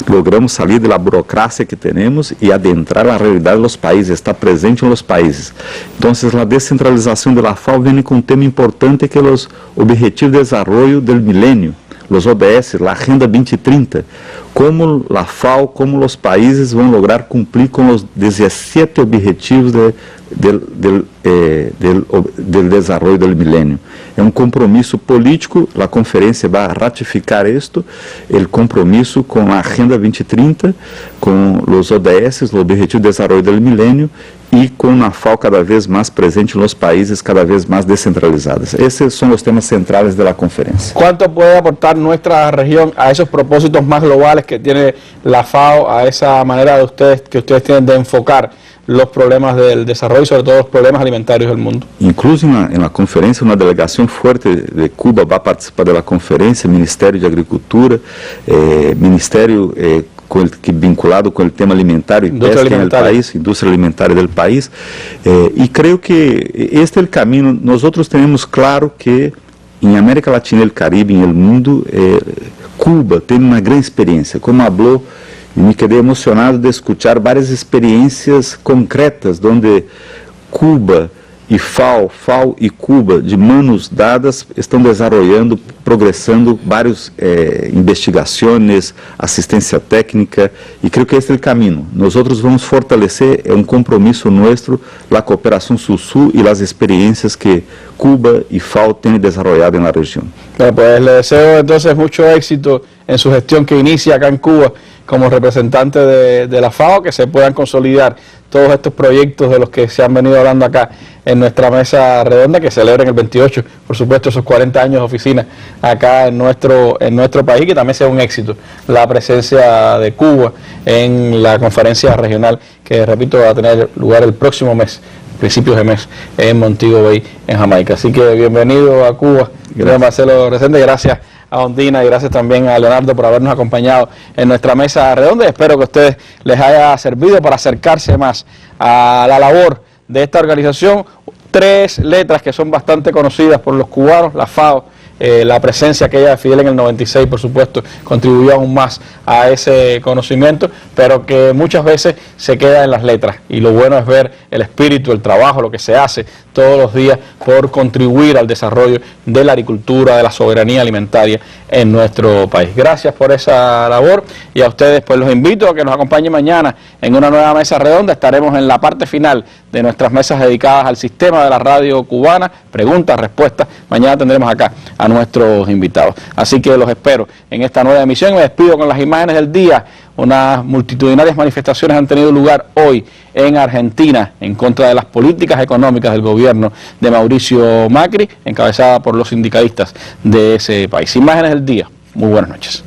logramos sair da burocracia que temos e adentrar a realidade dos países, estar presente nos países. Então, a descentralização da FAO vem com um tema importante que é os Objetivos de Desenvolvimento do Milênio, os ODS, a Agenda 2030, como a FAO, como os países vão lograr cumprir com os 17 objetivos do desenvolvimento do milênio. É um compromisso político, a conferência vai ratificar isto, o compromisso com a Agenda 2030, com os ODS, o Objetivo de Desenvolvimento do Milênio, e com a FAO cada vez mais presente nos países, cada vez mais descentralizadas. Esses são os temas centrais da conferência. ¿Cuánto puede aportar nuestra región a esos propósitos más globales que tiene la FAO, a esa manera que ustedes tienen de enfocar los problemas del desarrollo y sobre todo los problemas alimentarios del mundo? Incluso en la conferencia, una delegación fuerte de Cuba va a participar de la conferencia, Ministerio de Agricultura, Ministerio vinculado com o tema alimentar e pesca no país, indústria alimentar do país, e creio que este é o caminho. Nós outros temos claro que em América Latina e Caribe, em el mundo, Cuba tem uma grande experiência, como falou, e me quedei emocionado de escutar várias experiências concretas, onde Cuba e FAO e Cuba, de manos dadas, estão desenvolvendo, progressando várias investigações, assistência técnica, e creio que este é o caminho. Nós outros vamos fortalecer, é um compromisso nosso, a cooperação sul-sul e as experiências que Cuba e FAO têm desenvolvido na região. Bueno, pues le deseo entonces mucho éxito en su gestión que inicia acá en Cuba como representante de la FAO, que se puedan consolidar todos estos proyectos de los que se han venido hablando acá en nuestra mesa redonda, que celebren el 28, por supuesto, esos 40 años de oficina acá en nuestro país, que también sea un éxito la presencia de Cuba en la conferencia regional, que repito va a tener lugar el próximo mes, principios de mes, en Montego Bay, en Jamaica. Así que bienvenido a Cuba, gracias Marcelo Resende, gracias a Ondina y gracias también a Leonardo por habernos acompañado en nuestra mesa redonda, y espero que a ustedes les haya servido para acercarse más a la labor de esta organización. 3 letras que son bastante conocidas por los cubanos, la FAO, la presencia aquella de Fidel en el 96, por supuesto, contribuyó aún más a ese conocimiento, pero que muchas veces se queda en las letras, y lo bueno es ver el espíritu, el trabajo, lo que se hace todos los días por contribuir al desarrollo de la agricultura, de la soberanía alimentaria en nuestro país. Gracias por esa labor y a ustedes pues los invito a que nos acompañen mañana en una nueva mesa redonda. Estaremos en la parte final de nuestras mesas dedicadas al sistema de la radio cubana, preguntas, respuestas. Mañana tendremos acá a nuestros invitados. Así que los espero en esta nueva emisión. Me despido con las imágenes del día. Unas multitudinarias manifestaciones han tenido lugar hoy en Argentina en contra de las políticas económicas del gobierno de Mauricio Macri, encabezada por los sindicalistas de ese país. Imágenes del día. Muy buenas noches.